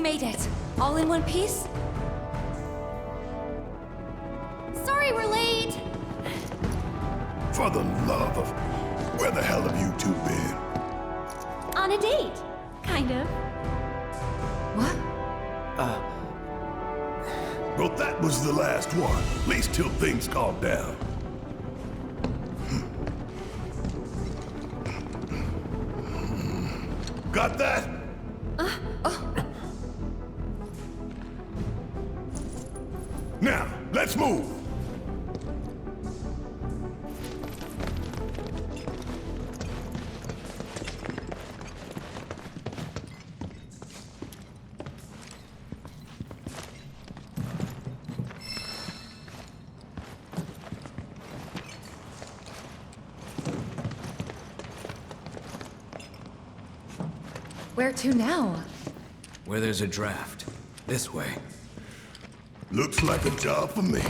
made it. All in one piece? Sorry we're late! For the love of... Where the hell have you two been? On a date. Kind of. What? Well, that was the last one. At least till things calm down. Got that? Now, let's move! Where to now? Where there's a draft. This way. Looks like a job for me.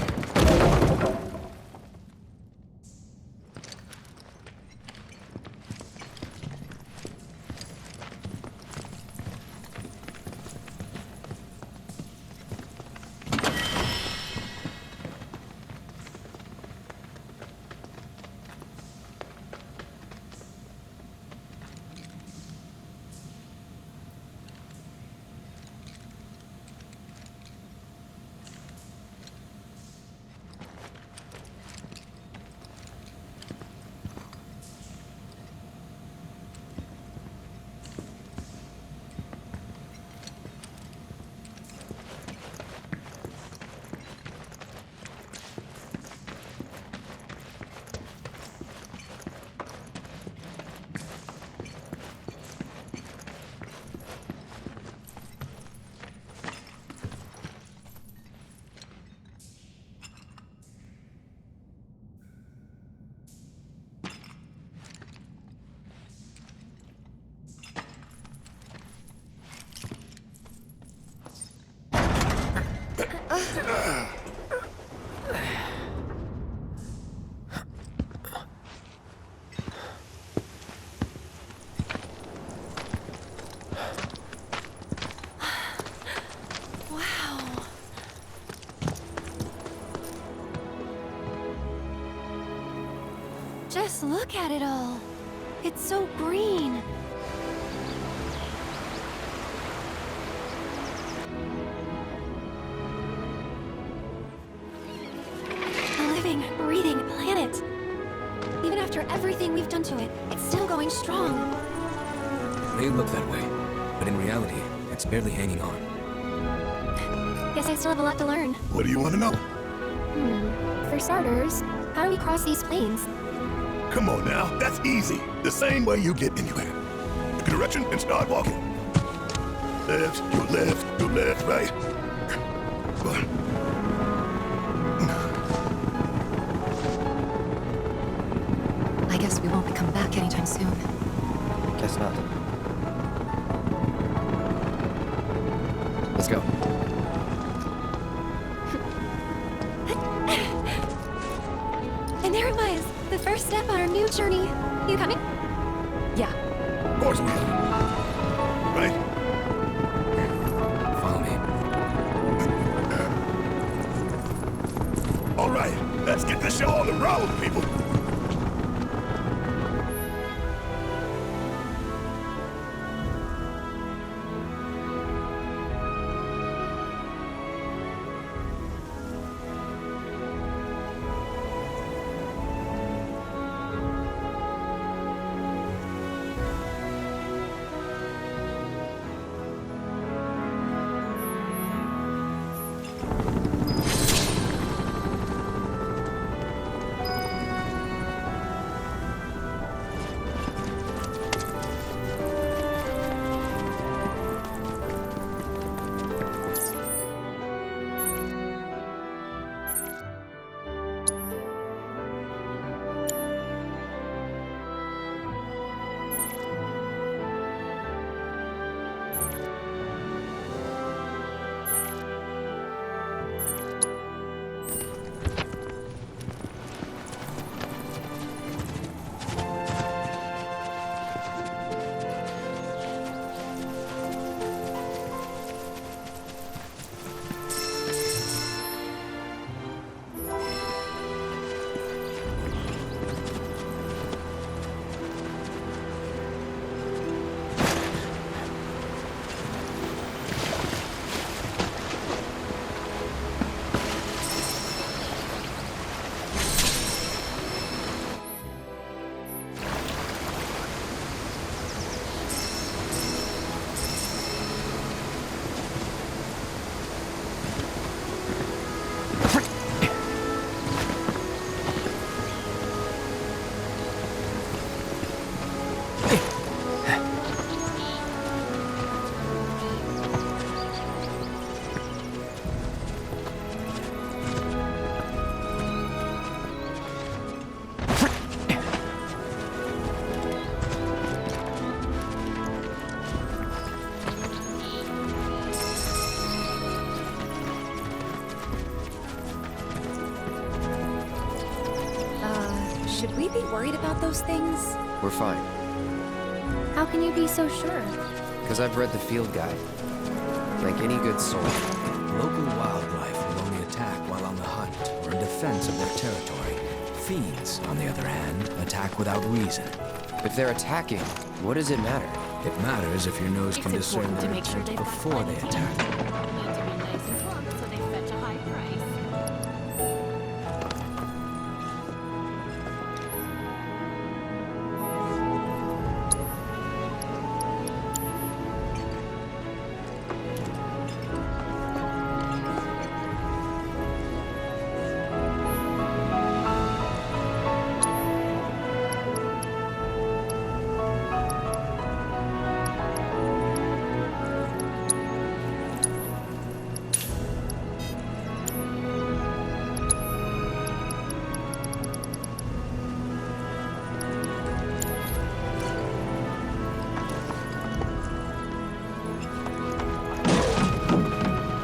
Just look at it all. It's so green. A living, breathing planet. Even after everything we've done to it, it's still going strong. May look that way, but in reality, it's barely hanging on. Guess I still have a lot to learn. What do you want to know? For starters, how do we cross these plains? Come on now, that's easy. The same way you get anywhere. Pick a direction and start walking. Left, go left, right. I guess we won't be coming back anytime soon. Guess not. Let's go. And there it was, the first step on our new journey. You coming? Yeah. Of course we are. Right? Follow me. All right, let's get this show on the road, people. be worried about those things? We're fine. How can you be so sure? Because I've read the field guide. Like any good soul. Local wildlife will only attack while on the hunt or in defense of their territory. Fiends, on the other hand, attack without reason. If they're attacking, what does it matter? It matters if your nose can It's discern important to their make sure intent they've got before they plenty. attack. Need to be nice and plump so they fetch a high price.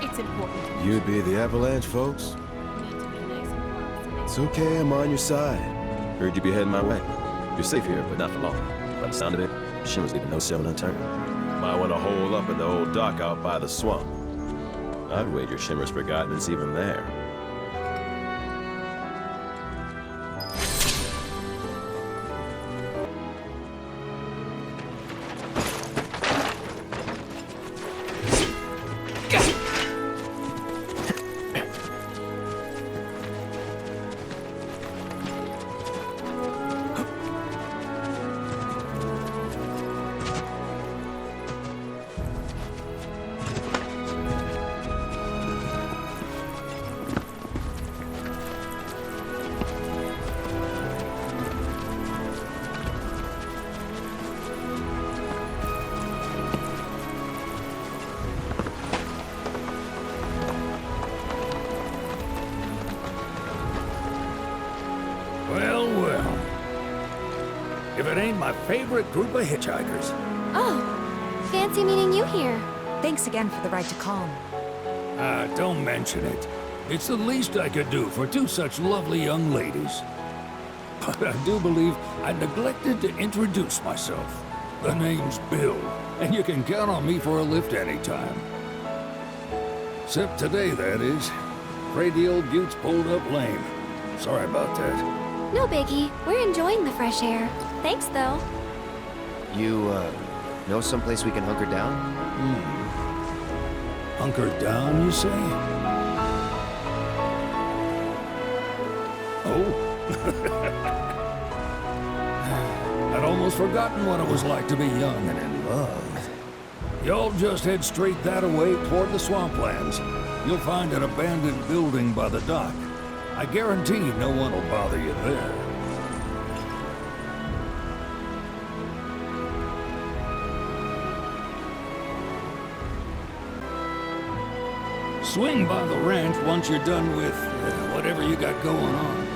It's important You'd be the Avalanche, folks? need to be nice and plump so they It's okay, I'm on your side. Heard you be heading my way. You're safe here, but not for long. By the sound of it, Shimmer's leaving no stone unturned. Might want to hole up at the old dock out by the swamp. I'd wager Shimmer's forgotten it's even there. Well, well. If it ain't my favorite group of hitchhikers. Oh, fancy meeting you here. Thanks again for the ride to Calm. Don't mention it. It's the least I could do for two such lovely young ladies. But I do believe I neglected to introduce myself. The name's Bill, and you can count on me for a lift anytime. Except today, that is. Afraid the old bute's pulled up lame. Sorry about that. No biggie. We're enjoying the fresh air. Thanks, though. You, know someplace we can hunker down? Hunker down, you say? Oh? I'd almost forgotten what it was like to be young and in love. Y'all just head straight that away toward the swamplands. You'll find an abandoned building by the dock. I guarantee no one will bother you there. Swing by the ranch once you're done with whatever you got going on.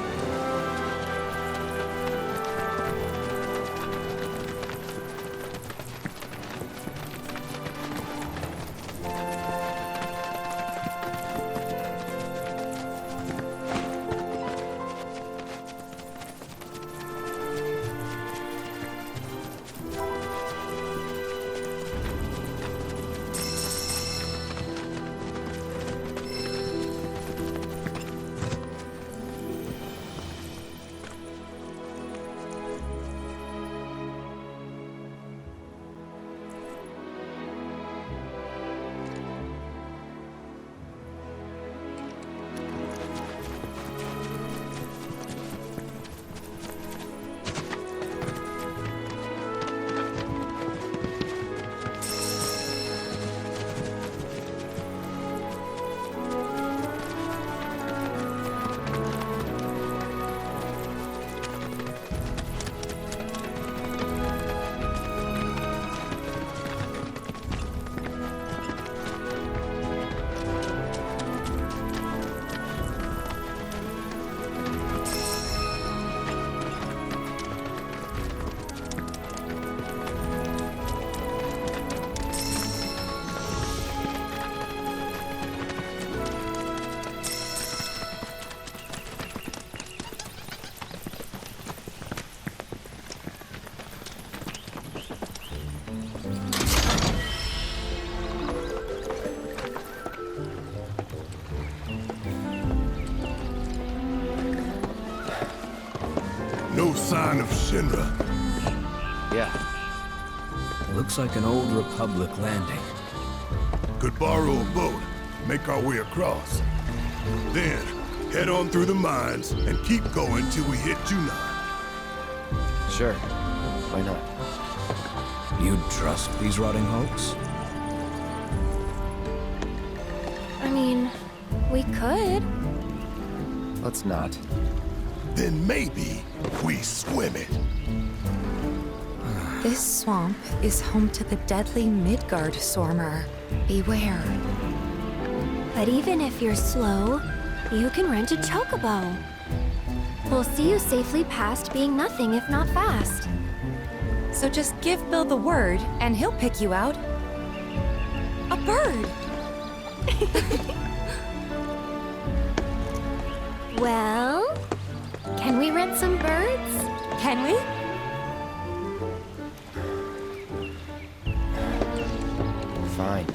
sign of Shinra. Yeah. Looks like an old Republic landing. Could borrow a boat, make our way across. Then, head on through the mines and keep going till we hit Junon. Sure. Why not? You'd trust these rotting hulks? I mean, we could. Let's not. Then maybe we swim it. This swamp is home to the deadly Midgard Swarmer. Beware. But even if you're slow, you can rent a chocobo. We'll see you safely past being nothing if not fast. So just give Bill the word, and he'll pick you out. A bird! Well, can we rent some birds? Can we? Fine.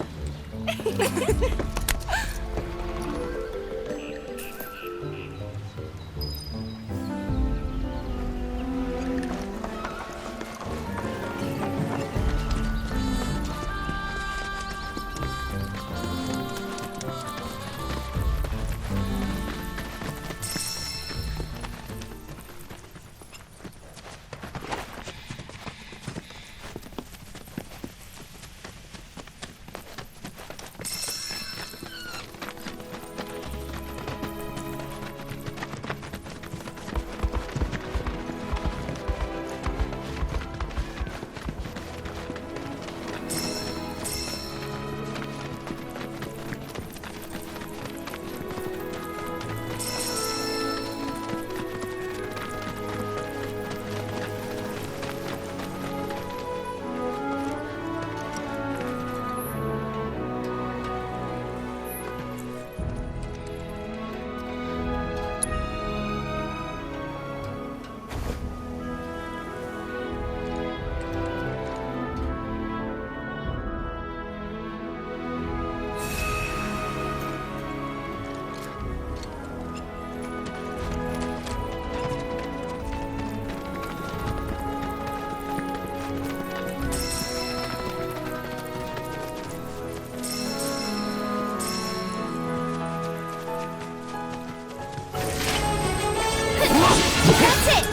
That's it!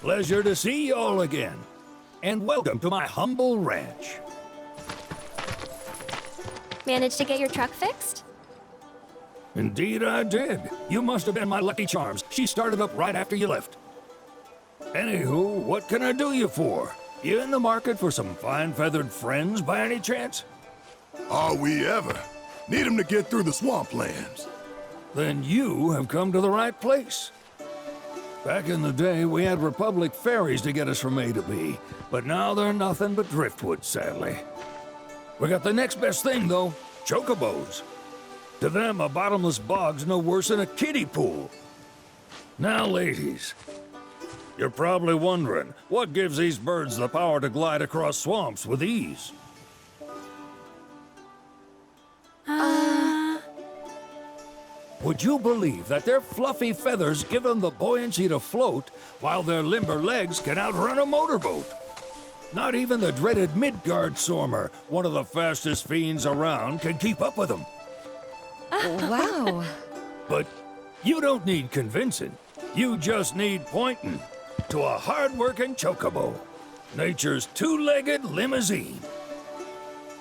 Pleasure to see y'all again. And welcome to my humble ranch. Managed to get your truck fixed? Indeed I did. You must have been my lucky charms. She started up right after you left. Anywho, what can I do you for? You in the market for some fine feathered friends by any chance? Are we ever? Need 'em to get through the swamplands. Then you have come to the right place. Back in the day, we had Republic ferries to get us from A to B, but now they're nothing but driftwood, sadly. We got the next best thing, though, chocobos. To them, a bottomless bog's no worse than a kiddie pool. Now, ladies, you're probably wondering, what gives these birds the power to glide across swamps with ease? Would you believe that their fluffy feathers give them the buoyancy to float, while their limber legs can outrun a motorboat? Not even the dreaded Midgard Swarmer, one of the fastest fiends around, can keep up with them. Wow. But you don't need convincing. You just need pointing to a hard-working chocobo. Nature's two-legged limousine.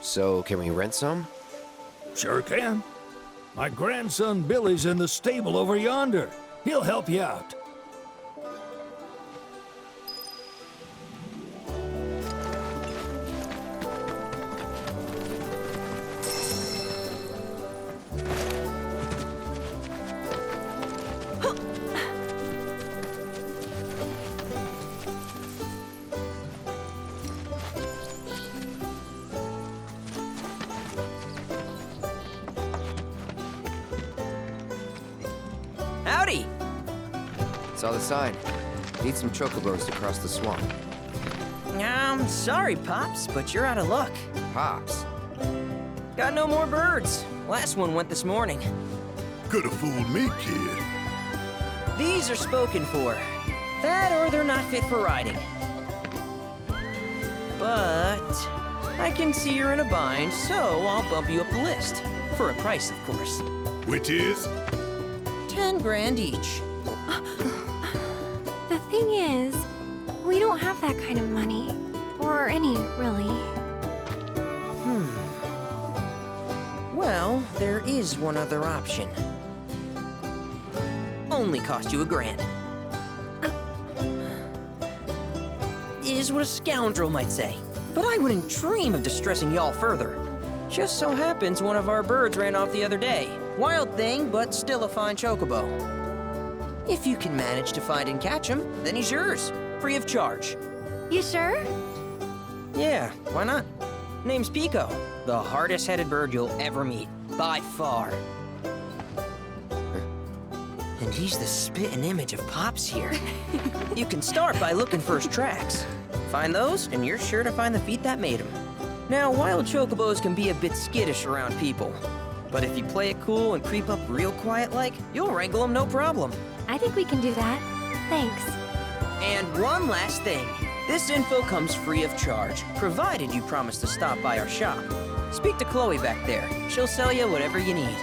So, can we rent some? Sure can. My grandson Billy's in the stable over yonder. He'll help you out. Howdy! Saw the sign. Need some chocobos to cross the swamp. I'm sorry, Pops, but you're out of luck. Pops. Got no more birds. Last one went this morning. Could have fooled me, kid. These are spoken for. That or they're not fit for riding. But I can see you're in a bind, so I'll bump you up the list. For a price, of course. Which is? 10 grand each. The thing is, we don't have that kind of money. Or any, really. Well, there is one other option. Only cost you $1,000. Is what a scoundrel might say. But I wouldn't dream of distressing y'all further. Just so happens one of our birds ran off the other day. Wild thing, but still a fine chocobo. If you can manage to find and catch him, then he's yours. Free of charge. You sure? Yeah, why not? Name's Pico, the hardest-headed bird you'll ever meet, by far. And he's the spitting image of Pops here. You can start by looking for his tracks. Find those, and you're sure to find the feet that made him. Now, wild chocobos can be a bit skittish around people. But if you play it cool and creep up real quiet-like, you'll wrangle them no problem. I think we can do that. Thanks. And one last thing. This info comes free of charge, provided you promise to stop by our shop. Speak to Chloe back there. She'll sell you whatever you need.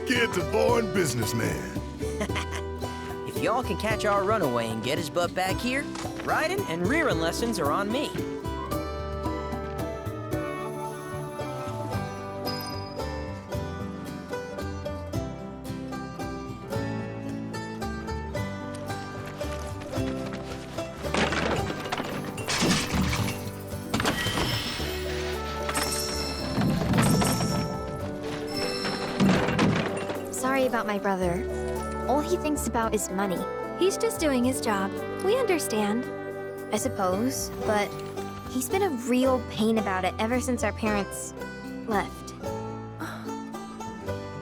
Kid's a born businessman. If y'all can catch our runaway and get his butt back here, riding and rearing lessons are on me. Sorry about my brother. All he thinks about is money. He's just doing his job. We understand. I suppose, but he's been a real pain about it ever since our parents left.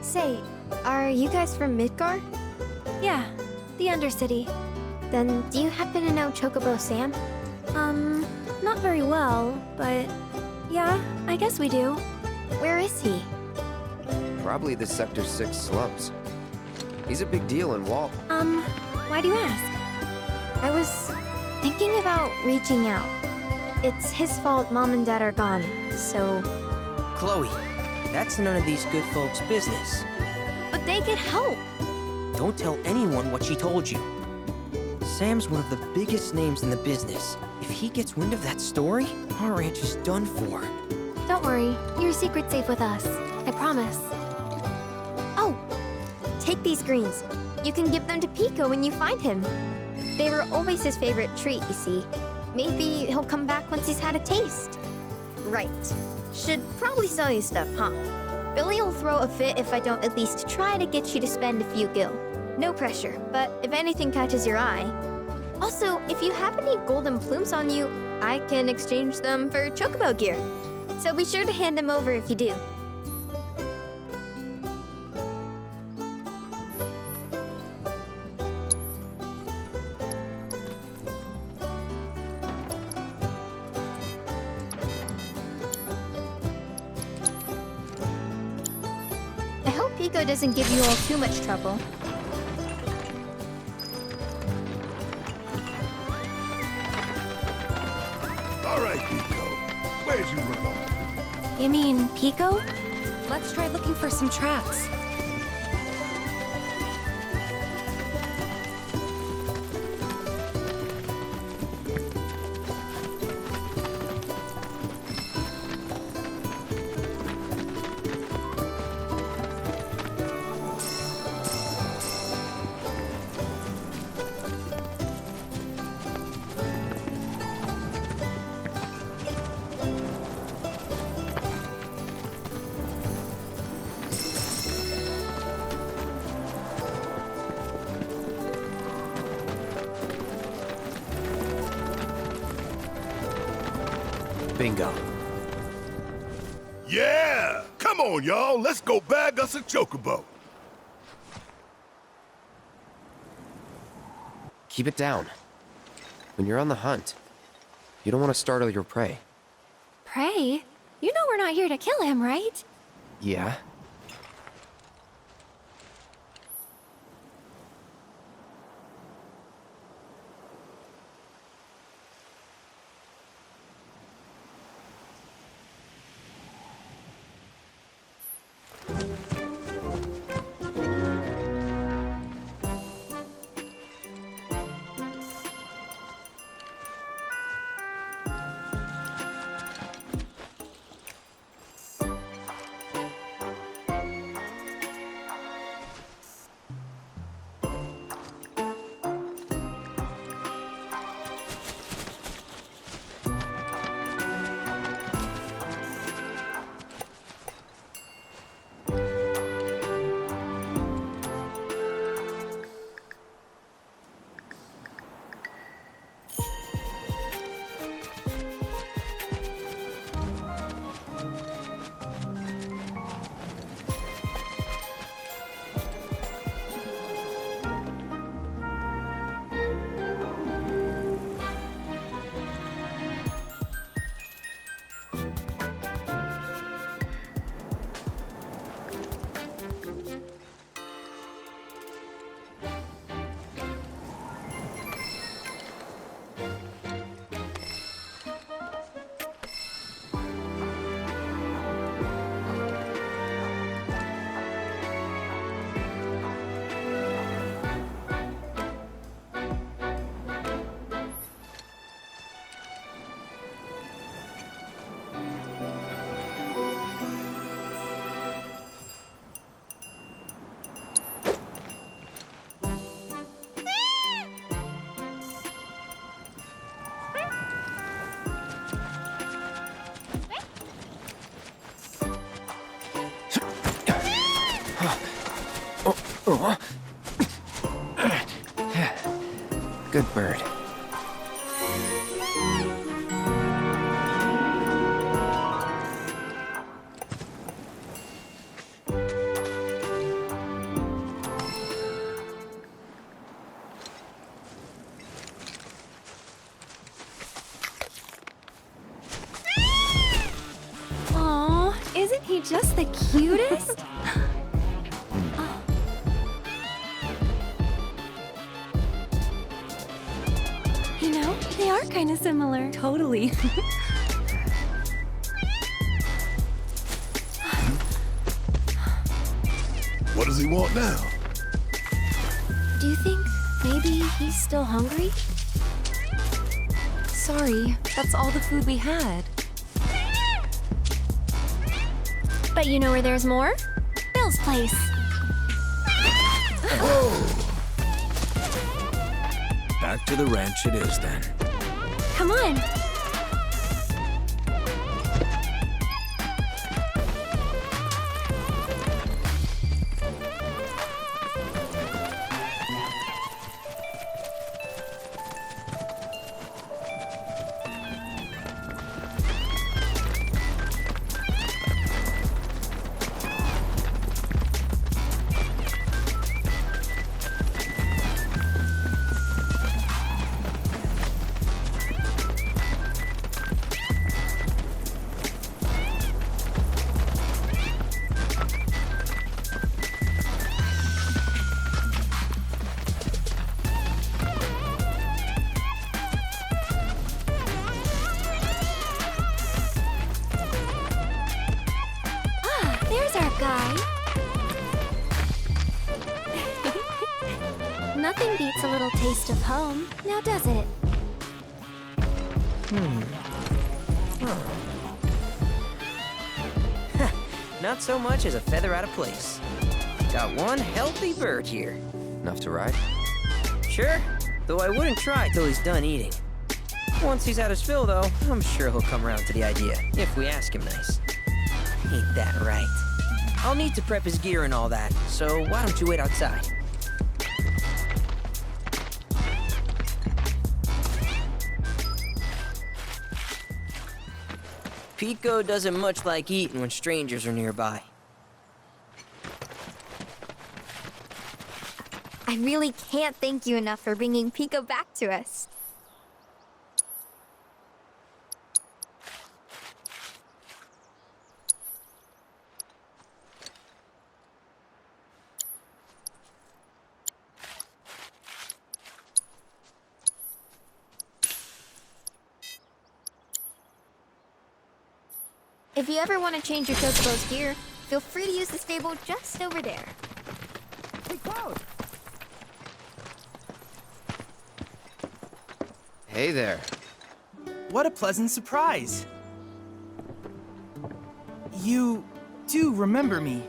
Say, are you guys from Midgar? Yeah, the Undercity. Then do you happen to know Chocobo Sam? Not very well, but yeah, I guess we do. Where is he? Probably the Sector 6 slums. He's a big deal in Walt. Why do you ask? I was thinking about reaching out. It's his fault Mom and Dad are gone, so... Chloe, that's none of these good folks' business. But they could help! Don't tell anyone what she told you. Sam's one of the biggest names in the business. If he gets wind of that story, our ranch is done for. Don't worry, your secret's safe with us. I promise. Oh! Take these greens. You can give them to Pico when you find him. They were always his favorite treat, you see. Maybe he'll come back once he's had a taste. Right. Should probably sell you stuff, huh? Billy will throw a fit if I don't at least try to get you to spend a few gil. No pressure, but if anything catches your eye. Also, if you have any golden plumes on you, I can exchange them for chocobo gear. So be sure to hand them over if you do. I hope Pico doesn't give you all too much trouble. All right, Pico. Where'd you run off? You mean Pico? Let's try looking for some tracks. Bingo. Yeah! Come on, y'all. Let's go bag us a chocobo. Keep it down. When you're on the hunt, you don't want to startle your prey. Prey? You know we're not here to kill him, right? Yeah? Good bird. Aw, isn't he just the cutest? You know, they are kind of similar. Totally. What does he want now? Do you think maybe he's still hungry? Sorry, that's all the food we had. But you know where there's more? Bill's place. Back to the ranch it is then. Come on. There's our guy. Nothing beats a little taste of home, now does it? Not so much as a feather out of place. Got one healthy bird here. Enough to ride? Sure, though I wouldn't try till he's done eating. Once he's had his fill, though, I'm sure he'll come around to the idea, if we ask him nice. Ain't that right? I'll need to prep his gear and all that, so why don't you wait outside? Pico doesn't much like eating when strangers are nearby. I really can't thank you enough for bringing Pico back to us. If you ever want to change your Chocobo's gear, feel free to use the stable just over there. Hey, Cloud! Hey there. What a pleasant surprise! You do remember me,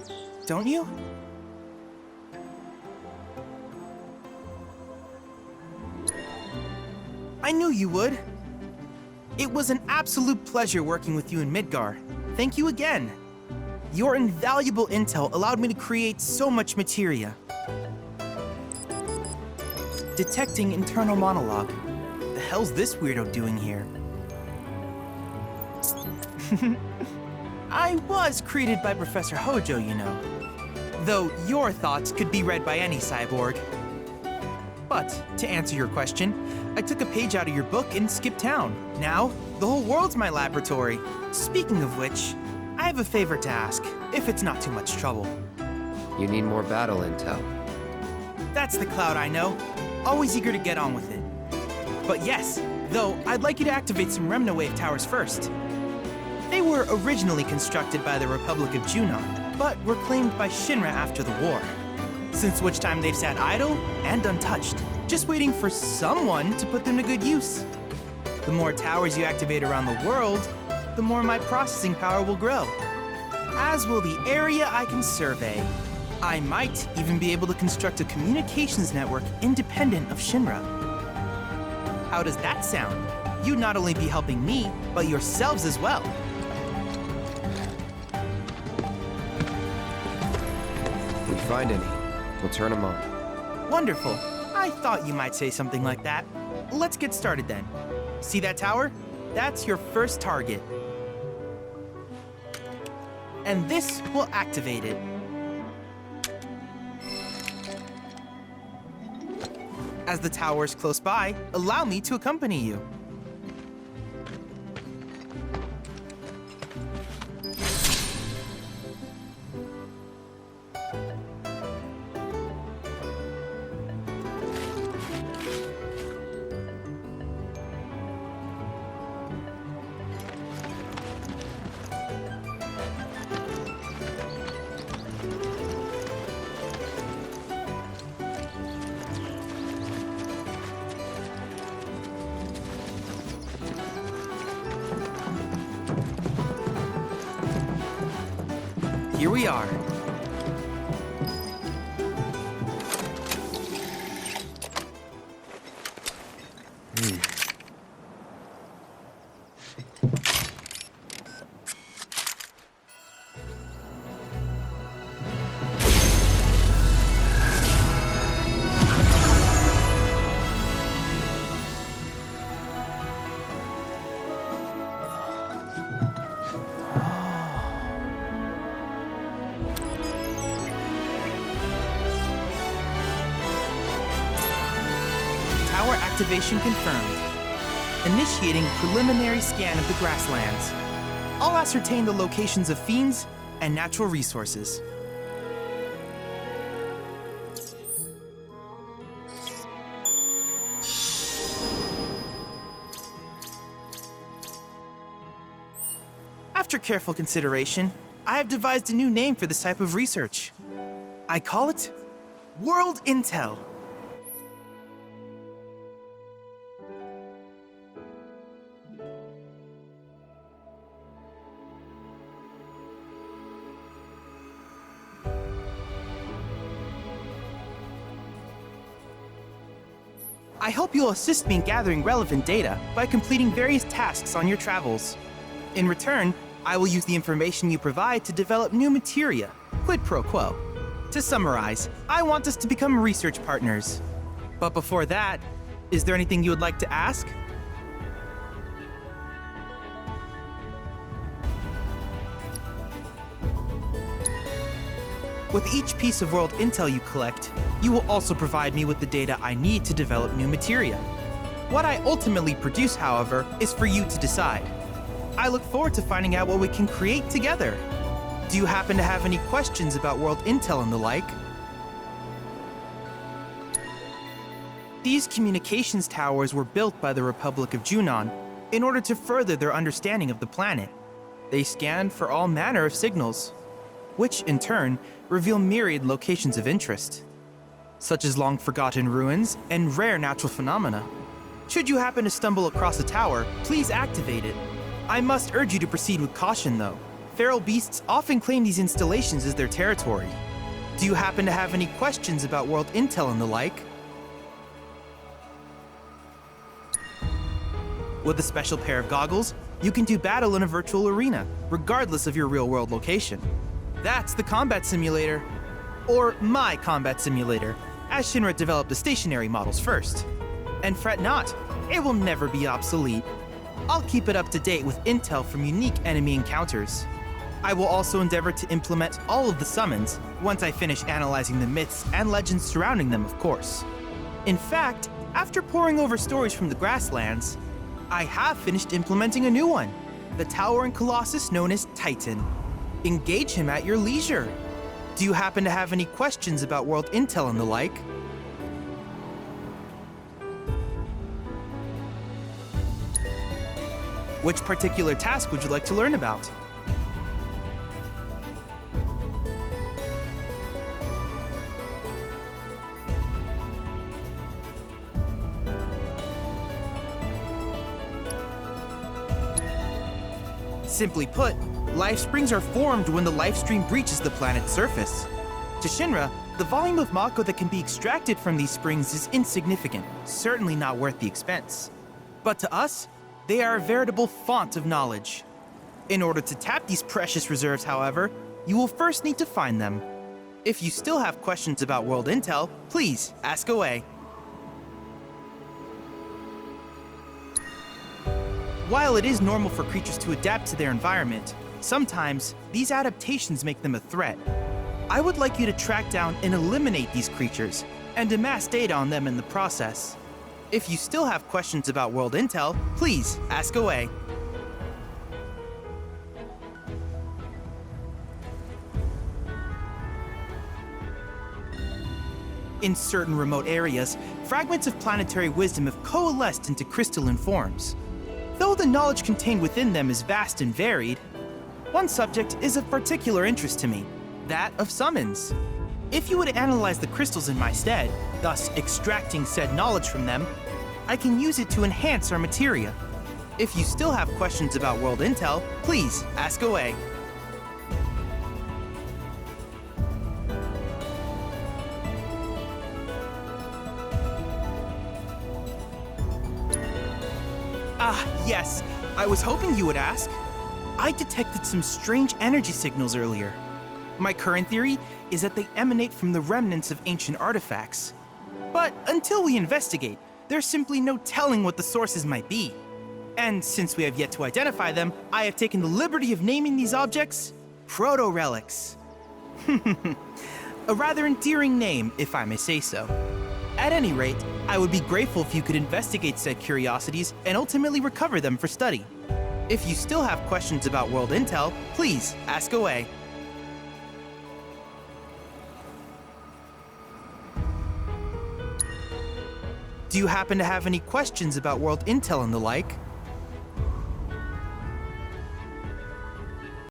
don't you? I knew you would. It was an absolute pleasure working with you in Midgar. Thank you again. Your invaluable intel allowed me to create so much materia. Detecting internal monologue. The hell's this weirdo doing here? I was created by Professor Hojo, you know. Though your thoughts could be read by any cyborg. But, to answer your question, I took a page out of your book and skipped town. Now, the whole world's my laboratory. Speaking of which, I have a favor to ask, if it's not too much trouble. You need more battle intel. That's the Cloud I know. Always eager to get on with it. But yes, though, I'd like you to activate some Remnawave towers first. They were originally constructed by the Republic of Junon, but were claimed by Shinra after the war. Since which time they've sat idle and untouched, just waiting for someone to put them to good use. The more towers you activate around the world, the more my processing power will grow. As will the area I can survey. I might even be able to construct a communications network independent of Shinra. How does that sound? You'd not only be helping me, but yourselves as well. If we find any, we'll turn them on. Wonderful. I thought you might say something like that. Let's get started then. See that tower? That's your first target. And this will activate it. As the tower is close by, allow me to accompany you. Here we are. Tower activation confirmed. Initiating preliminary scan of the grasslands. I'll ascertain the locations of fiends and natural resources. After careful consideration, I have devised a new name for this type of research. I call it World Intel. I hope you'll assist me in gathering relevant data by completing various tasks on your travels. In return, I will use the information you provide to develop new materia, quid pro quo. To summarize, I want us to become research partners. But before that, is there anything you would like to ask? With each piece of world intel you collect, you will also provide me with the data I need to develop new materia. What I ultimately produce, however, is for you to decide. I look forward to finding out what we can create together. Do you happen to have any questions about world intel and the like? These communications towers were built by the Republic of Junon in order to further their understanding of the planet. They scan for all manner of signals, which in turn reveal myriad locations of interest, such as long-forgotten ruins and rare natural phenomena. Should you happen to stumble across a tower, please activate it. I must urge you to proceed with caution, though. Feral beasts often claim these installations as their territory. Do you happen to have any questions about world intel and the like? With a special pair of goggles, you can do battle in a virtual arena, regardless of your real-world location. That's the combat simulator. Or my combat simulator, as Shinra developed the stationary models first. And fret not, it will never be obsolete. I'll keep it up to date with intel from unique enemy encounters. I will also endeavor to implement all of the summons once I finish analyzing the myths and legends surrounding them, of course. In fact, after poring over stories from the grasslands, I have finished implementing a new one, the towering colossus known as Titan. Engage him at your leisure. Do you happen to have any questions about world intel and the like? Which particular task would you like to learn about? Simply put, life springs are formed when the life stream breaches the planet's surface. To Shinra, the volume of Mako that can be extracted from these springs is insignificant, certainly not worth the expense. But to us, they are a veritable font of knowledge. In order to tap these precious reserves, however, you will first need to find them. If you still have questions about world intel, please ask away. While it is normal for creatures to adapt to their environment, sometimes these adaptations make them a threat. I would like you to track down and eliminate these creatures, and amass data on them in the process. If you still have questions about world intel, please ask away. In certain remote areas, fragments of planetary wisdom have coalesced into crystalline forms. Though the knowledge contained within them is vast and varied, one subject is of particular interest to me, that of summons. If you would analyze the crystals in my stead, thus extracting said knowledge from them, I can use it to enhance our materia. If you still have questions about world intel, please ask away. Ah, yes, I was hoping you would ask. I detected some strange energy signals earlier. My current theory is that they emanate from the remnants of ancient artifacts. But until we investigate, there's simply no telling what the sources might be. And since we have yet to identify them, I have taken the liberty of naming these objects proto-relics. A rather endearing name, if I may say so. At any rate, I would be grateful if you could investigate said curiosities and ultimately recover them for study. If you still have questions about world intel, please ask away. Do you happen to have any questions about world intel and the like?